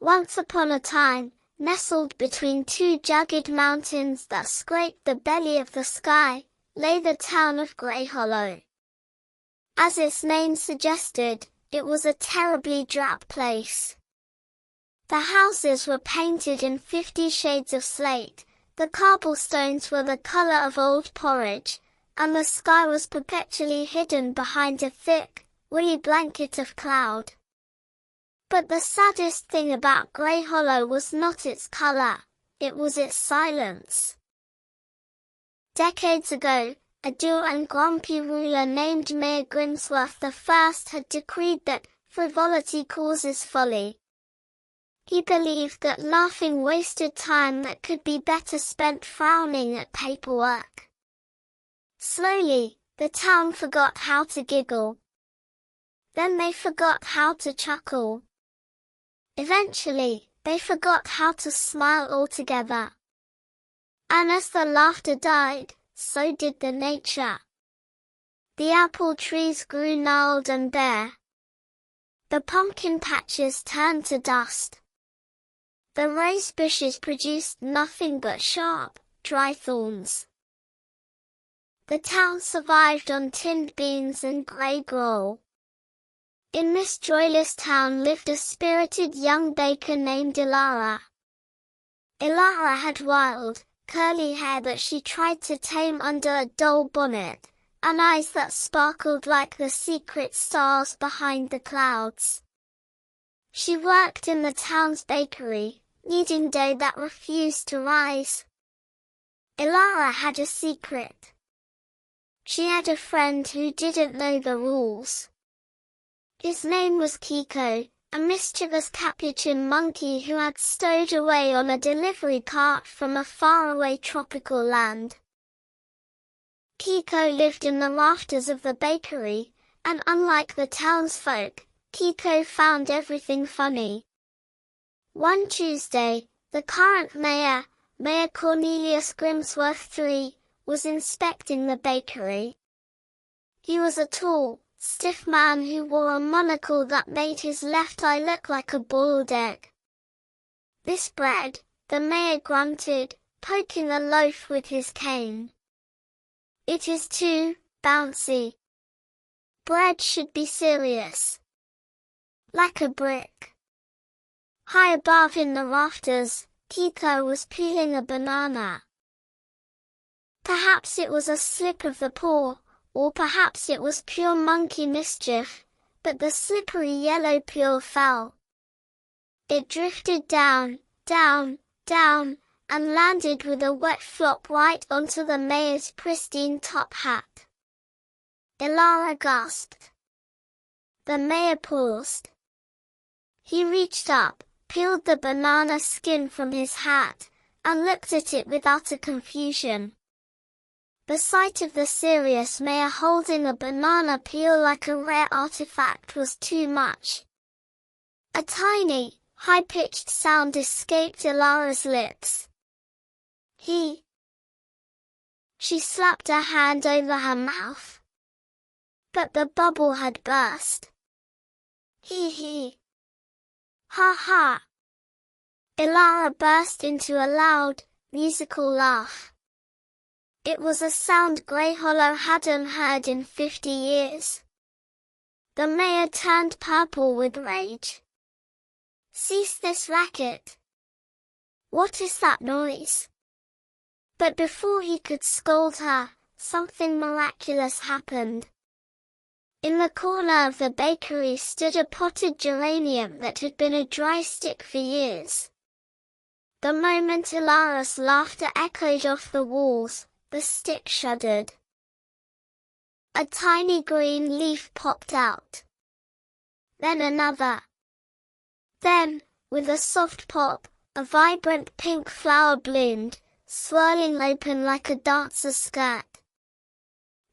Once upon a time, nestled between two jagged mountains that scraped the belly of the sky, lay the town of Greyhollow. As its name suggested, it was a terribly drab place. The houses were painted in 50 shades of slate, the cobblestones were the color of old porridge, and the sky was perpetually hidden behind a thick, woolly blanket of cloud. But the saddest thing about Greyhollow was not its color, it was its silence. Decades ago, a dour and grumpy ruler named Mayor Grimsworth I had decreed that frivolity causes folly. He believed that laughing wasted time that could be better spent frowning at paperwork. Slowly, the town forgot how to giggle. Then they forgot how to chuckle. Eventually, they forgot how to smile altogether. And as the laughter died, so did the nature. The apple trees grew gnarled and bare. The pumpkin patches turned to dust. The rose bushes produced nothing but sharp, dry thorns. The town survived on tinned beans and grey gruel. In this joyless town lived a spirited young baker named Elara. Elara had wild, curly hair that she tried to tame under a dull bonnet, and eyes that sparkled like the secret stars behind the clouds. She worked in the town's bakery, kneading dough that refused to rise. Elara had a secret. She had a friend who didn't know the rules. His name was Kiko, a mischievous capuchin monkey who had stowed away on a delivery cart from a faraway tropical land. Kiko lived in the rafters of the bakery, and unlike the townsfolk, Kiko found everything funny. One Tuesday, the current mayor, Mayor Cornelius Grimsworth III, was inspecting the bakery. He was a tall, stiff man who wore a monocle that made his left eye look like a boiled egg. "This bread," the mayor grunted, poking a loaf with his cane. "It is too bouncy. Bread should be serious. Like a brick." High above in the rafters, Kiko was peeling a banana. Perhaps it was a slip of the paw, or perhaps it was pure monkey mischief, but the slippery yellow peel fell. It drifted down, down, down, and landed with a wet flop right onto the mayor's pristine top hat. Elara gasped. The mayor paused. He reached up, peeled the banana skin from his hat, and looked at it with utter confusion. The sight of the serious mayor holding a banana peel like a rare artifact was too much. A tiny, high-pitched sound escaped Elara's lips. She slapped her hand over her mouth. But the bubble had burst. He. Ha ha. Elara burst into a loud, musical laugh. It was a sound Greyhollow hadn't heard in 50 years. The mayor turned purple with rage. "Cease this racket. What is that noise?" But before he could scold her, something miraculous happened. In the corner of the bakery stood a potted geranium that had been a dry stick for years. The moment Elara's laughter echoed off the walls, the stick shuddered. A tiny green leaf popped out. Then another. Then, with a soft pop, a vibrant pink flower bloomed, swirling open like a dancer's skirt.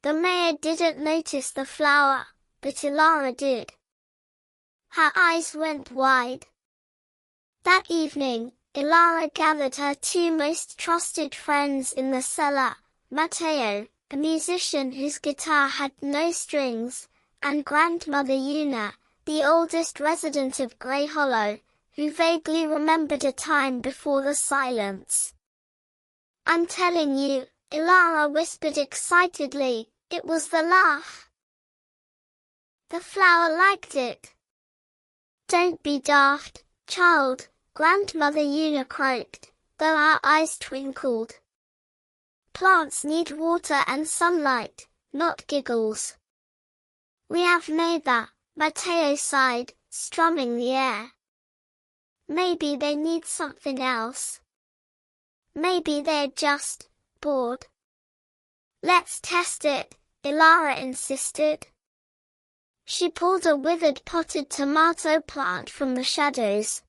The mayor didn't notice the flower, but Elara did. Her eyes went wide. That evening, Elara gathered her two most trusted friends in the cellar, Mateo, a musician whose guitar had no strings, and Grandmother Yuna, the oldest resident of Greyhollow, who vaguely remembered a time before the silence. "I'm telling you," Elara whispered excitedly, "it was the laugh. The flower liked it." "Don't be daft, child," Grandmother Yuna croaked, though her eyes twinkled. "Plants need water and sunlight, not giggles." "We have made that," Mateo sighed, strumming the air. "Maybe they need something else. Maybe they're just bored." "Let's test it," Elara insisted. She pulled a withered potted tomato plant from the shadows.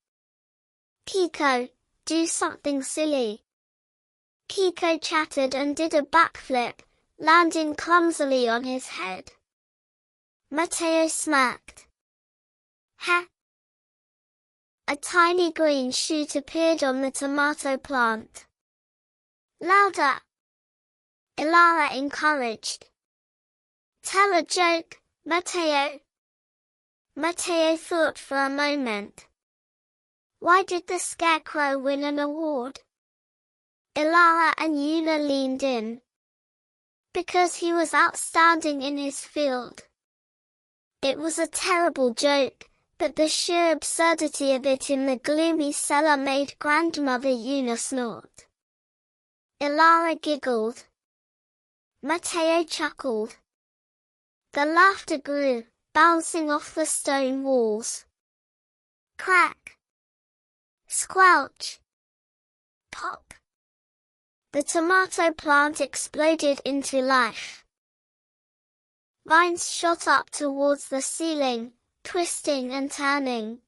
"Kiko, do something silly." Kiko chattered and did a backflip, landing clumsily on his head. Mateo smirked. "Ha!" A tiny green shoot appeared on the tomato plant. "Louder!" Elara encouraged. "Tell a joke, Mateo." Mateo thought for a moment. "Why did the scarecrow win an award?" Elara and Yuna leaned in. "Because he was outstanding in his field." It was a terrible joke, but the sheer absurdity of it in the gloomy cellar made Grandmother Yuna snort. Elara giggled. Mateo chuckled. The laughter grew, bouncing off the stone walls. Crack! Squelch! Pop! The tomato plant exploded into life. Vines shot up towards the ceiling, twisting and turning.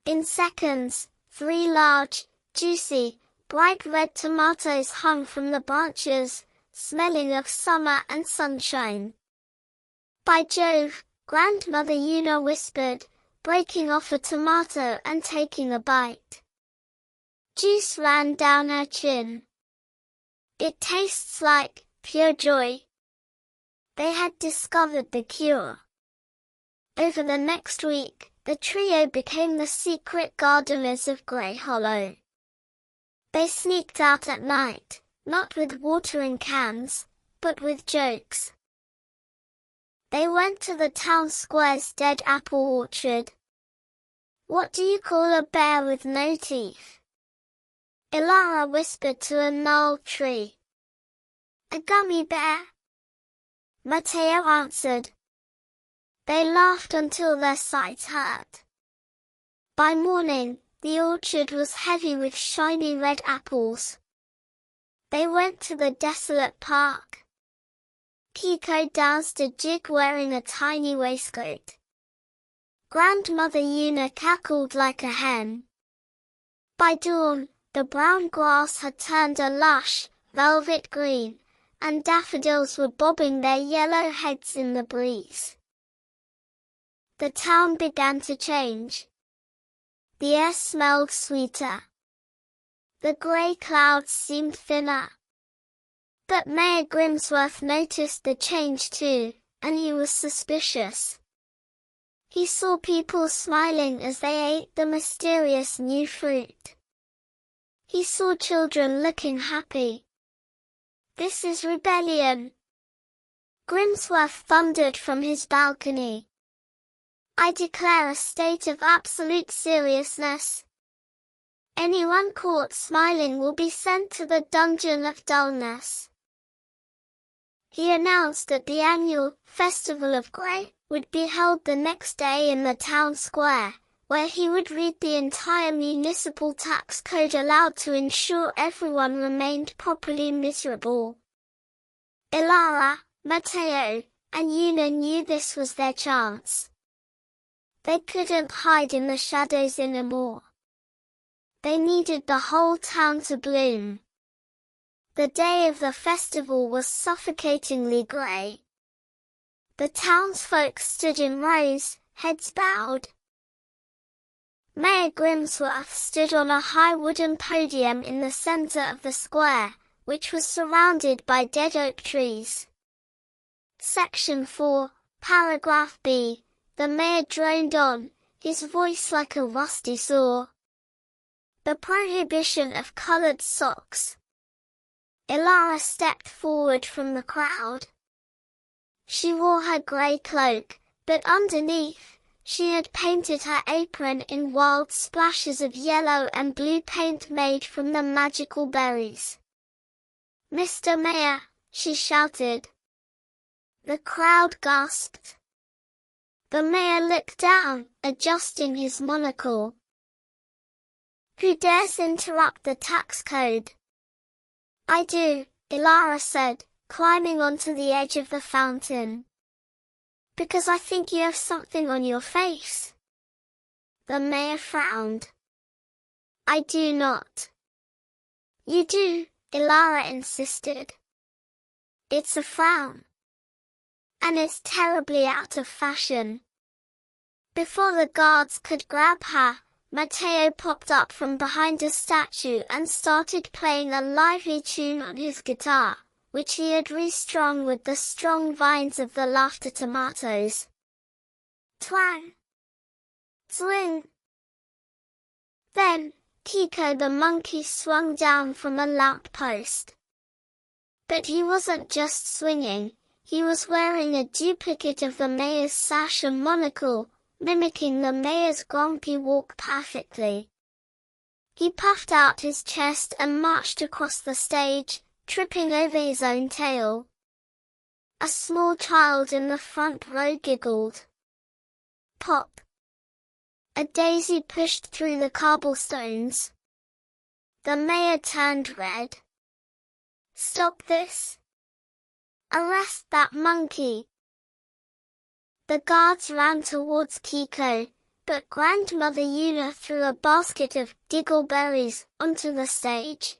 In seconds, 3 large, juicy, bright red tomatoes hung from the branches, smelling of summer and sunshine. "By Jove," Grandmother Yuna whispered, breaking off a tomato and taking a bite. Juice ran down her chin. "It tastes like pure joy." They had discovered the cure. Over the next week, the trio became the secret gardeners of Greyhollow. They sneaked out at night, not with watering cans, but with jokes. They went to the town square's dead apple orchard. "What do you call a bear with no teeth?" Elara whispered to a gnarled tree. "A gummy bear," Mateo answered. They laughed until their sides hurt. By morning, the orchard was heavy with shiny red apples. They went to the desolate park. Kiko danced a jig wearing a tiny waistcoat. Grandmother Yuna cackled like a hen. By dawn, the brown grass had turned a lush, velvet green, and daffodils were bobbing their yellow heads in the breeze. The town began to change. The air smelled sweeter. The grey clouds seemed thinner. But Mayor Grimsworth noticed the change too, and he was suspicious. He saw people smiling as they ate the mysterious new fruit. He saw children looking happy. "This is rebellion," Grimsworth thundered from his balcony. "I declare a state of absolute seriousness. Anyone caught smiling will be sent to the dungeon of dullness." He announced that the annual Festival of Grey would be held the next day in the town square, where he would read the entire municipal tax code aloud to ensure everyone remained properly miserable. Elara, Mateo, and Yuna knew this was their chance. They couldn't hide in the shadows anymore. They needed the whole town to bloom. The day of the festival was suffocatingly grey. The townsfolk stood in rows, heads bowed. Mayor Grimsworth stood on a high wooden podium in the center of the square, which was surrounded by dead oak trees. Section 4, Paragraph B, the mayor droned on, his voice like a rusty saw. The prohibition of colored socks. Elara stepped forward from the crowd. She wore her grey cloak, but underneath, she had painted her apron in wild splashes of yellow and blue paint made from the magical berries. "Mr. Mayor," she shouted. The crowd gasped. The mayor looked down, adjusting his monocle. "Who dares interrupt the tax code?" "I do," Elara said, climbing onto the edge of the fountain. "Because I think you have something on your face." The mayor frowned. "I do not." "You do," Elara insisted. "It's a frown. And it's terribly out of fashion." Before the guards could grab her, Mateo popped up from behind a statue and started playing a lively tune on his guitar, which he had restrung with the strong vines of the laughter tomatoes. Twang! Swing! Then, Kiko the monkey swung down from a lamp post. But he wasn't just swinging, he was wearing a duplicate of the mayor's sash and monocle, mimicking the mayor's grumpy walk perfectly. He puffed out his chest and marched across the stage, tripping over his own tail. A small child in the front row giggled. Pop! A daisy pushed through the cobblestones. The mayor turned red. "Stop this! Arrest that monkey!" The guards ran towards Kiko, but Grandmother Yuna threw a basket of giggle berries onto the stage.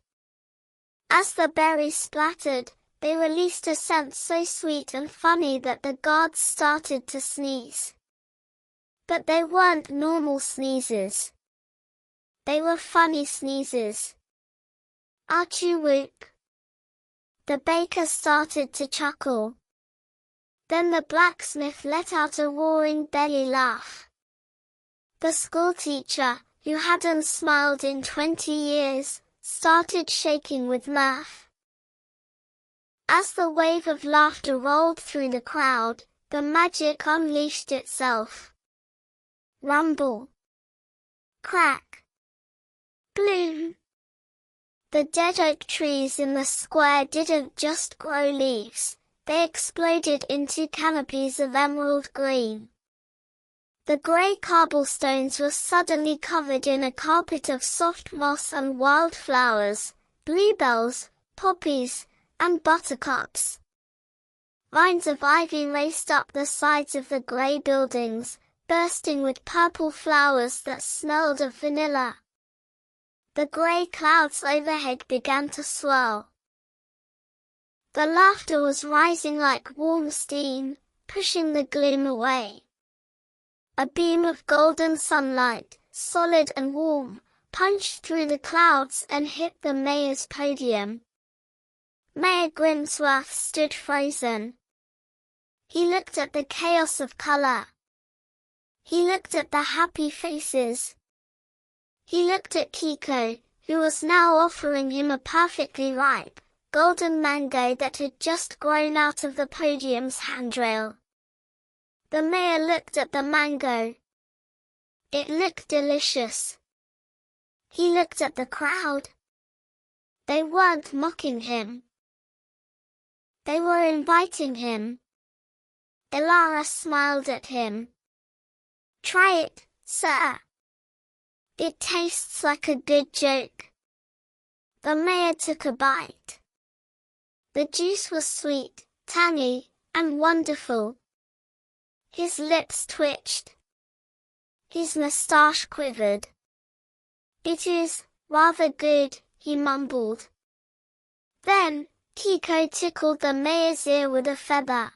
As the berries splattered, they released a scent so sweet and funny that the guards started to sneeze. But they weren't normal sneezes. They were funny sneezes. Achoo whoop! The baker started to chuckle. Then the blacksmith let out a roaring belly laugh. The schoolteacher, who hadn't smiled in 20 years, started shaking with mirth. As the wave of laughter rolled through the crowd, the magic unleashed itself. Rumble! Crack! Bloom! The dead oak trees in the square didn't just grow leaves, they exploded into canopies of emerald green. The grey cobblestones were suddenly covered in a carpet of soft moss and wildflowers, bluebells, poppies, and buttercups. Vines of ivy raced up the sides of the grey buildings, bursting with purple flowers that smelled of vanilla. The grey clouds overhead began to swirl. The laughter was rising like warm steam, pushing the gloom away. A beam of golden sunlight, solid and warm, punched through the clouds and hit the mayor's podium. Mayor Grimsworth stood frozen. He looked at the chaos of color. He looked at the happy faces. He looked at Kiko, who was now offering him a perfectly ripe, golden mango that had just grown out of the podium's handrail. The mayor looked at the mango. It looked delicious. He looked at the crowd. They weren't mocking him. They were inviting him. Elara smiled at him. "Try it, sir. It tastes like a good joke." The mayor took a bite. The juice was sweet, tangy, and wonderful. His lips twitched. His moustache quivered. "It is rather good," he mumbled. Then, Kiko tickled the mayor's ear with a feather.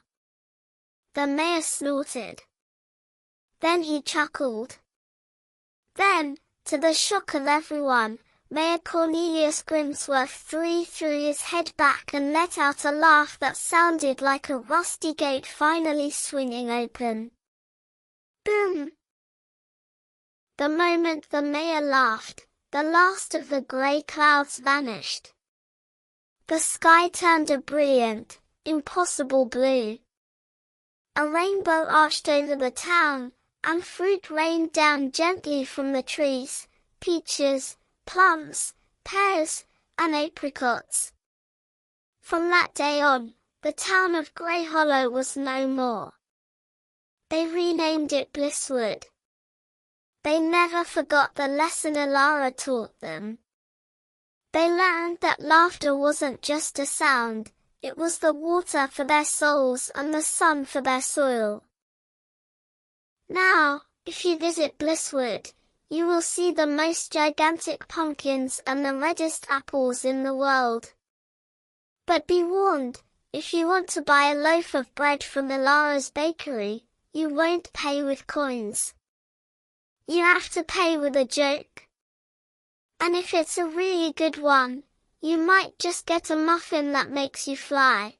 The mayor snorted. Then he chuckled. Then, to the shock of everyone, Mayor Cornelius Grimsworth threw his head back and let out a laugh that sounded like a rusty gate finally swinging open. Boom! The moment the mayor laughed, the last of the grey clouds vanished. The sky turned a brilliant, impossible blue. A rainbow arched over the town, and fruit rained down gently from the trees, peaches, plums, pears, and apricots. From that day on, the town of Greyhollow was no more. They renamed it Blisswood. They never forgot the lesson Elara taught them. They learned that laughter wasn't just a sound, it was the water for their souls and the sun for their soil. Now, if you visit Blisswood, you will see the most gigantic pumpkins and the reddest apples in the world. But be warned, if you want to buy a loaf of bread from Elara's bakery, you won't pay with coins. You have to pay with a joke. And if it's a really good one, you might just get a muffin that makes you fly.